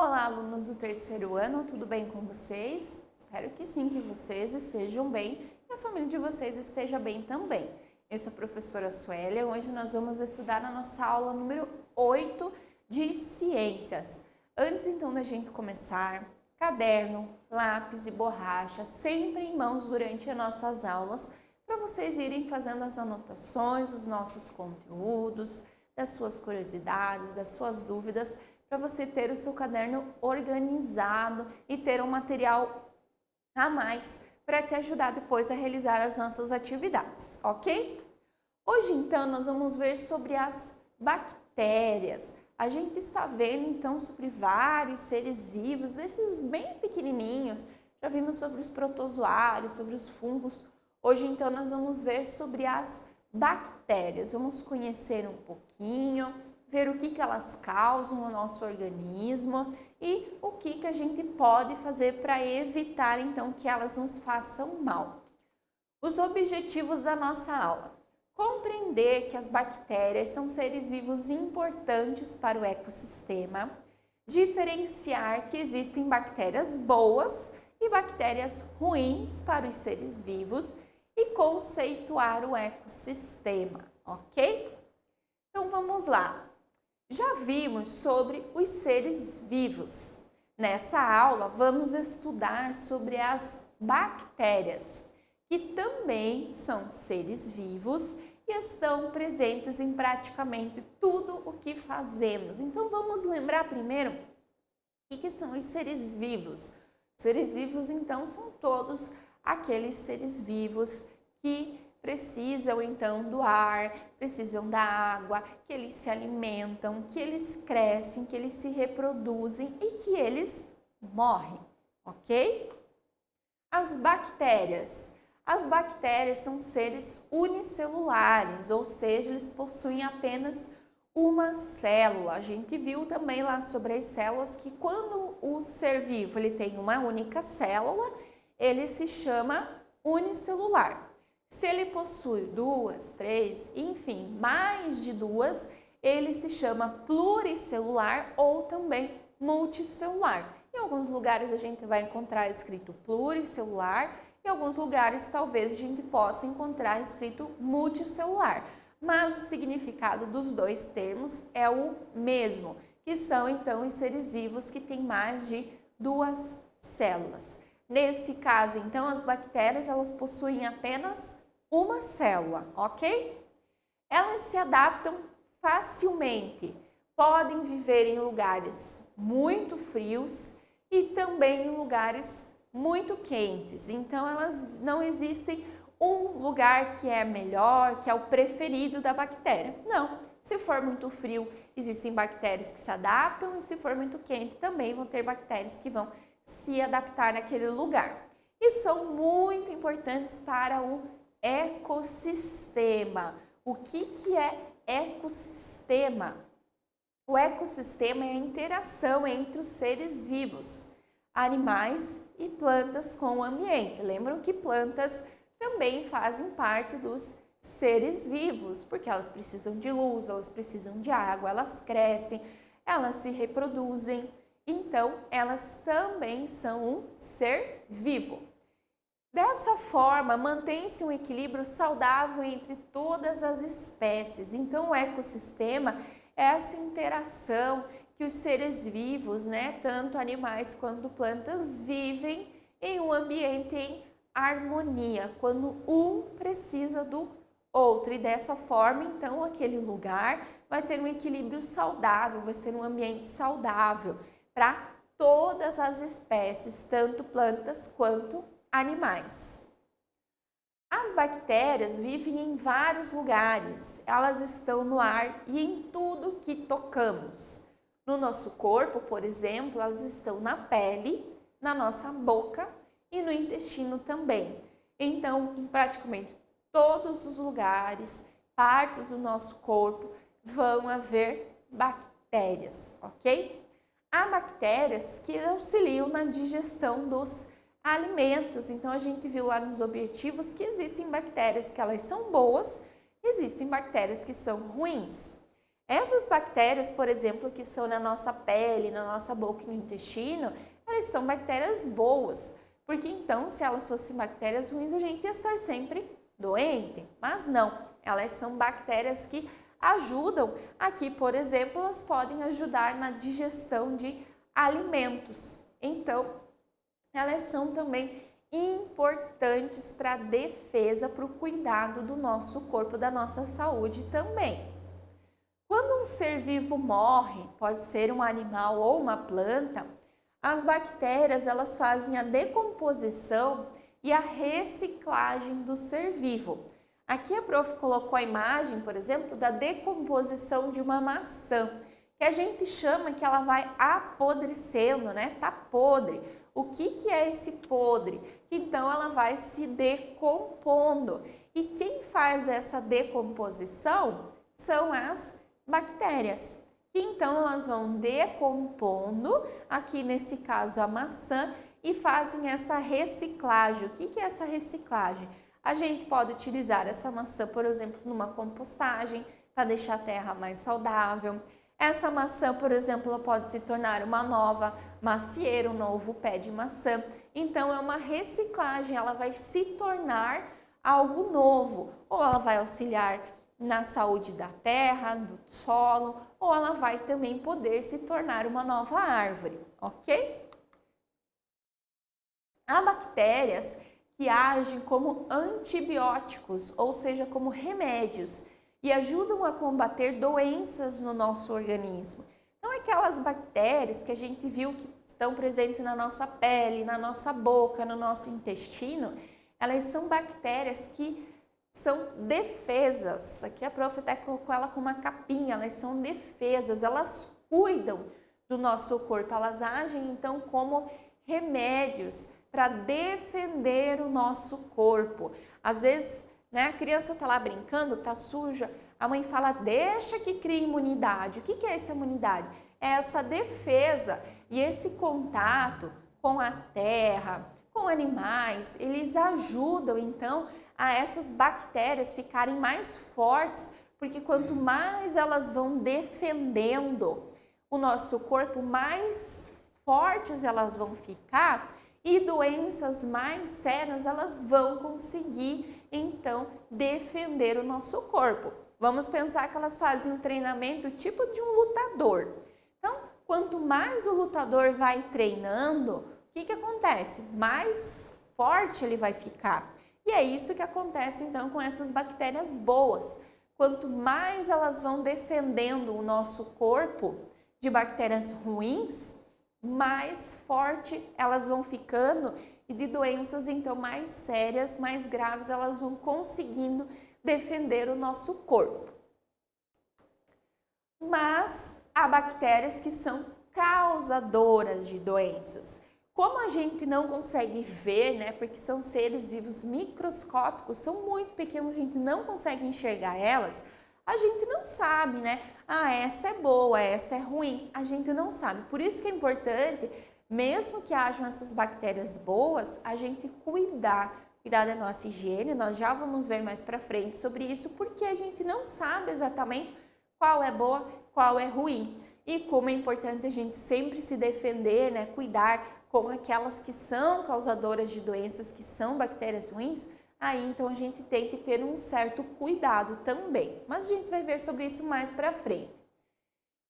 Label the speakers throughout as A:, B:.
A: Olá, alunos do terceiro ano, tudo bem com vocês? Espero que sim, que vocês estejam bem e a família de vocês esteja bem também. Eu sou a professora Suélia, hoje nós vamos estudar a nossa aula número 8 de Ciências. Antes então da gente começar, caderno, lápis e borracha sempre em mãos durante as nossas aulas, para vocês irem fazendo as anotações dos nossos conteúdos, das suas curiosidades, das suas dúvidas, para você ter o seu caderno organizado e ter um material a mais para te ajudar depois a realizar as nossas atividades, ok? Hoje, então, nós vamos ver sobre as bactérias. A gente está vendo, então, sobre vários seres vivos, desses bem pequenininhos. Já vimos sobre os protozoários, sobre os fungos. Hoje, então, nós vamos ver sobre as bactérias. Vamos conhecer um pouquinho, ver o que elas causam no nosso organismo e o que a gente pode fazer para evitar, então, que elas nos façam mal. Os objetivos da nossa aula: compreender que as bactérias são seres vivos importantes para o ecossistema, diferenciar que existem bactérias boas e bactérias ruins para os seres vivos e conceituar o ecossistema, ok? Então vamos lá. Já vimos sobre os seres vivos. Nessa aula vamos estudar sobre as bactérias, que também são seres vivos e estão presentes em praticamente tudo o que fazemos. Então vamos lembrar primeiro o que são os seres vivos. Seres vivos, então, são todos aqueles seres vivos que precisam, então, do ar, precisam da água, que eles se alimentam, que eles crescem, que eles se reproduzem e que eles morrem, ok? As bactérias. As bactérias são seres unicelulares, ou seja, eles possuem apenas uma célula. A gente viu também lá sobre as células que quando o ser vivo ele tem uma única célula, ele se chama unicelular. Se ele possui duas, três, enfim, mais de duas, ele se chama pluricelular ou também multicelular. Em alguns lugares a gente vai encontrar escrito pluricelular, em alguns lugares talvez a gente possa encontrar escrito multicelular, mas o significado dos dois termos é o mesmo, que são então os seres vivos que têm mais de duas células. Nesse caso, então, as bactérias elas possuem apenas uma célula, ok? Elas se adaptam facilmente, podem viver em lugares muito frios e também em lugares muito quentes. Então, elas não existem um lugar que é melhor, que é o preferido da bactéria. Não, se for muito frio, existem bactérias que se adaptam e se for muito quente, também vão ter bactérias que vão se adaptar naquele lugar. E são muito importantes para o ecossistema. O que é ecossistema? O ecossistema é a interação entre os seres vivos, animais e plantas com o ambiente. Lembram que plantas também fazem parte dos seres vivos, porque elas precisam de luz, elas precisam de água, elas crescem, elas se reproduzem, então elas também são um ser vivo. Dessa forma, mantém-se um equilíbrio saudável entre todas as espécies. Então, o ecossistema é essa interação que os seres vivos, tanto animais quanto plantas, vivem em um ambiente em harmonia, quando um precisa do outro. E dessa forma, então, aquele lugar vai ter um equilíbrio saudável, vai ser um ambiente saudável para todas as espécies, tanto plantas quanto animais. As bactérias vivem em vários lugares, elas estão no ar e em tudo que tocamos. No nosso corpo, por exemplo, elas estão na pele, na nossa boca e no intestino também. Então, em praticamente todos os lugares, partes do nosso corpo, vão haver bactérias, ok? Há bactérias que auxiliam na digestão dos alimentos. Então, a gente viu lá nos objetivos que existem bactérias que elas são boas, existem bactérias que são ruins. Essas bactérias, por exemplo, que estão na nossa pele, na nossa boca e no intestino, elas são bactérias boas, porque então, se elas fossem bactérias ruins, a gente ia estar sempre doente, mas não, elas são bactérias que ajudam. Aqui, por exemplo, elas podem ajudar na digestão de alimentos. Então, elas são também importantes para a defesa, para o cuidado do nosso corpo, da nossa saúde também. Quando um ser vivo morre, pode ser um animal ou uma planta, as bactérias elas fazem a decomposição e a reciclagem do ser vivo. Aqui a prof colocou a imagem, por exemplo, da decomposição de uma maçã, que a gente chama que ela vai apodrecendo, né? Tá podre. O que é esse podre? Então ela vai se decompondo. E quem faz essa decomposição são as bactérias. Que então elas vão decompondo, aqui nesse caso a maçã, e fazem essa reciclagem. O que é essa reciclagem? A gente pode utilizar essa maçã, por exemplo, numa compostagem, para deixar a terra mais saudável. Essa maçã, por exemplo, ela pode se tornar uma nova macieira, um novo pé de maçã. Então, é uma reciclagem, ela vai se tornar algo novo. Ou ela vai auxiliar na saúde da terra, do solo, ou ela vai também poder se tornar uma nova árvore, ok? Há bactérias que agem como antibióticos, ou seja, como remédios, e ajudam a combater doenças no nosso organismo. Então, aquelas bactérias que a gente viu que estão presentes na nossa pele, na nossa boca, no nosso intestino, elas são bactérias que são defesas. Aqui a prof até colocou ela com uma capinha, elas são defesas, elas cuidam do nosso corpo, elas agem então como remédios para defender o nosso corpo. Às vezes, né, a criança está lá brincando, está suja, a mãe fala, deixa que crie imunidade. O que é essa imunidade? É essa defesa e esse contato com a terra, com animais, eles ajudam então a essas bactérias ficarem mais fortes, porque quanto mais elas vão defendendo o nosso corpo, mais fortes elas vão ficar e doenças mais sérias elas vão conseguir então defender o nosso corpo. Vamos pensar que elas fazem um treinamento tipo de um lutador. Então, quanto mais o lutador vai treinando, o que acontece? Mais forte ele vai ficar. E é isso que acontece então com essas bactérias boas. Quanto mais elas vão defendendo o nosso corpo de bactérias ruins, mais forte elas vão ficando e de doenças então mais sérias, mais graves, elas vão conseguindo defender o nosso corpo. Mas há bactérias que são causadoras de doenças. Como a gente não consegue ver, né, porque são seres vivos microscópicos, são muito pequenos, a gente não consegue enxergar elas, a gente não sabe, né? Ah, essa é boa, essa é ruim, a gente não sabe. Por isso que é importante, mesmo que hajam essas bactérias boas, a gente cuidar da nossa higiene. Nós já vamos ver mais para frente sobre isso, porque a gente não sabe exatamente qual é boa, qual é ruim. E como é importante a gente sempre se defender, né, cuidar com aquelas que são causadoras de doenças, que são bactérias ruins, aí então a gente tem que ter um certo cuidado também. Mas a gente vai ver sobre isso mais para frente.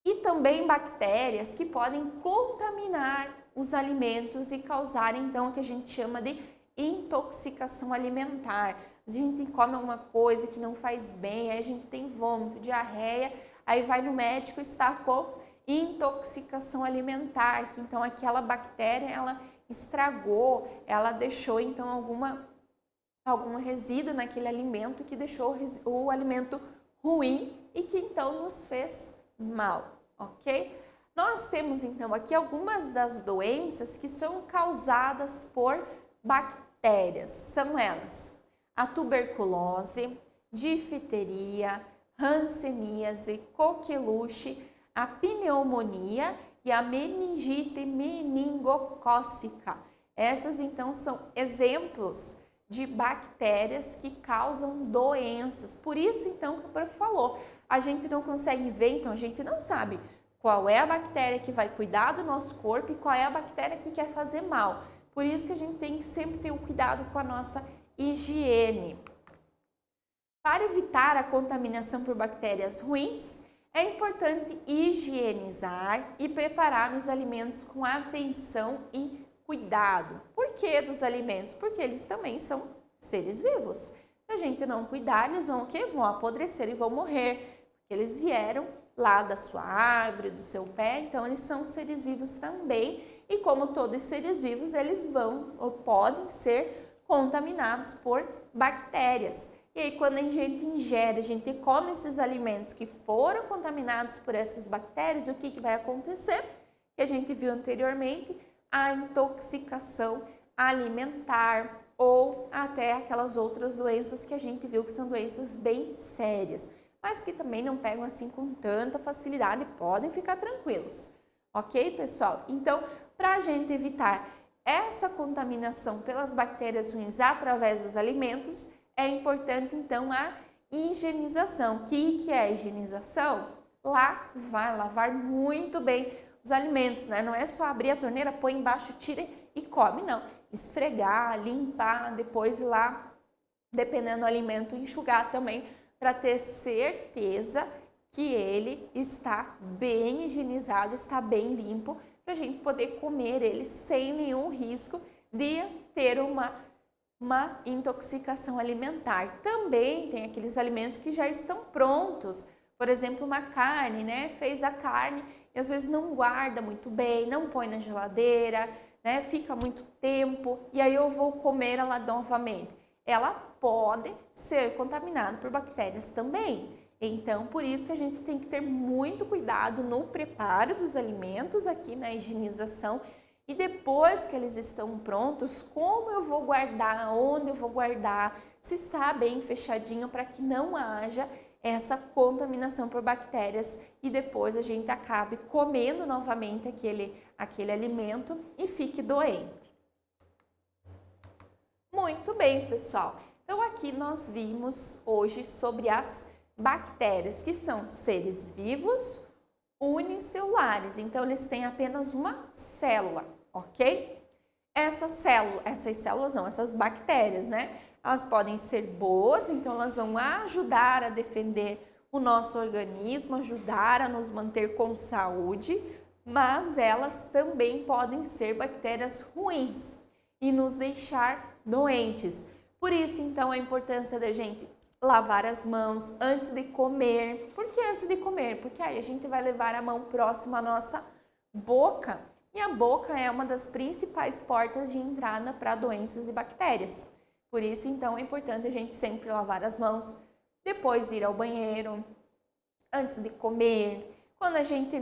A: E também bactérias que podem contaminar os alimentos e causar então o que a gente chama de intoxicação alimentar. A gente come alguma coisa que não faz bem, aí a gente tem vômito, diarreia, aí vai no médico e está com intoxicação alimentar, que então aquela bactéria ela estragou, ela deixou então algum resíduo naquele alimento que deixou o alimento ruim e que então nos fez mal, ok? Nós temos então aqui algumas das doenças que são causadas por bactérias. São elas: a tuberculose, difteria, hanseníase, coqueluche, a pneumonia e a meningite meningocócica. Essas então são exemplos de bactérias que causam doenças. Por isso, então, que o prof falou, a gente não consegue ver, então a gente não sabe qual é a bactéria que vai cuidar do nosso corpo e qual é a bactéria que quer fazer mal. Por isso que a gente tem que sempre ter o cuidado com a nossa higiene. Para evitar a contaminação por bactérias ruins, é importante higienizar e preparar os alimentos com atenção e cuidado. Por que dos alimentos? Porque eles também são seres vivos. Se a gente não cuidar, eles vão o quê? Vão apodrecer e vão morrer, porque eles vieram lá da sua árvore, do seu pé, então eles são seres vivos também. E como todos os seres vivos, eles vão ou podem ser contaminados por bactérias. E aí, quando a gente ingere, a gente come esses alimentos que foram contaminados por essas bactérias, o que vai acontecer? Que a gente viu anteriormente, a intoxicação alimentar ou até aquelas outras doenças que a gente viu que são doenças bem sérias, mas que também não pegam assim com tanta facilidade, podem ficar tranquilos. Ok, pessoal? Então, para a gente evitar essa contaminação pelas bactérias ruins através dos alimentos, é importante, então, a higienização. O que é a higienização? Lavar muito bem os alimentos, né? Não é só abrir a torneira, põe embaixo, tira e come, não. Esfregar, limpar, depois ir lá, dependendo do alimento, enxugar também, para ter certeza que ele está bem higienizado, está bem limpo, para a gente poder comer ele sem nenhum risco de ter uma intoxicação alimentar. Também tem aqueles alimentos que já estão prontos, por exemplo, uma carne, né? Fez a carne e às vezes não guarda muito bem, não põe na geladeira, né? Fica muito tempo e aí eu vou comer ela novamente. Ela pode ser contaminada por bactérias também. Então, por isso que a gente tem que ter muito cuidado no preparo dos alimentos aqui na higienização. E depois que eles estão prontos, como eu vou guardar, onde eu vou guardar, se está bem fechadinho para que não haja essa contaminação por bactérias e depois a gente acabe comendo novamente aquele alimento e fique doente. Muito bem, pessoal. Então aqui nós vimos hoje sobre as bactérias, que são seres vivos unicelulares, então eles têm apenas uma célula, ok? Essas bactérias, né? Elas podem ser boas, então elas vão ajudar a defender o nosso organismo, ajudar a nos manter com saúde, mas elas também podem ser bactérias ruins e nos deixar doentes. Por isso, então, a importância da gente lavar as mãos antes de comer. Por que antes de comer? Porque aí a gente vai levar a mão próxima à nossa boca. E a boca é uma das principais portas de entrada para doenças e bactérias. Por isso, então, é importante a gente sempre lavar as mãos, depois ir ao banheiro, antes de comer. Quando a gente,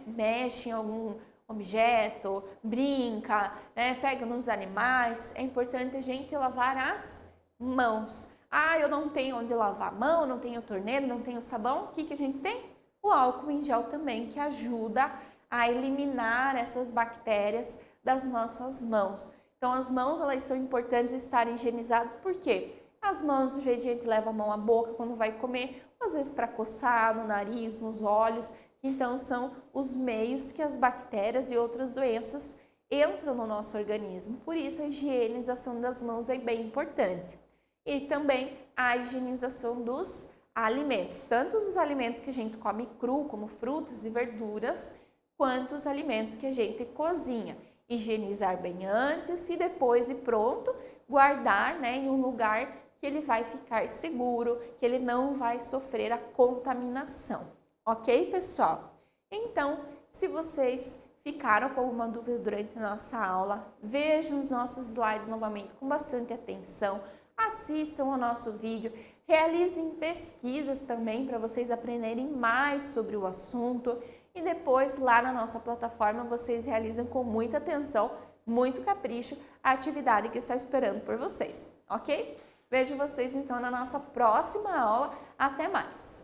A: mexe em algum objeto, brinca, pega nos animais, é importante a gente lavar as mãos. Ah, eu não tenho onde lavar a mão, não tenho torneira, não tenho sabão. O que a gente tem? O álcool em gel também, que ajuda a eliminar essas bactérias das nossas mãos. Então, as mãos, elas são importantes estarem higienizadas, por quê? As mãos, do jeito que a gente leva a mão à boca quando vai comer, às vezes para coçar no nariz, nos olhos. Então, são os meios que as bactérias e outras doenças entram no nosso organismo. Por isso, a higienização das mãos é bem importante. E também a higienização dos alimentos, tanto os alimentos que a gente come cru, como frutas e verduras, quanto os alimentos que a gente cozinha. Higienizar bem antes e depois e pronto, guardar em um lugar que ele vai ficar seguro, que ele não vai sofrer a contaminação. Ok, pessoal? Então, se vocês ficaram com alguma dúvida durante a nossa aula, vejam os nossos slides novamente com bastante atenção. Assistam ao nosso vídeo, realizem pesquisas também para vocês aprenderem mais sobre o assunto e depois lá na nossa plataforma vocês realizam com muita atenção, muito capricho a atividade que está esperando por vocês, ok? Vejo vocês então na nossa próxima aula. Até mais!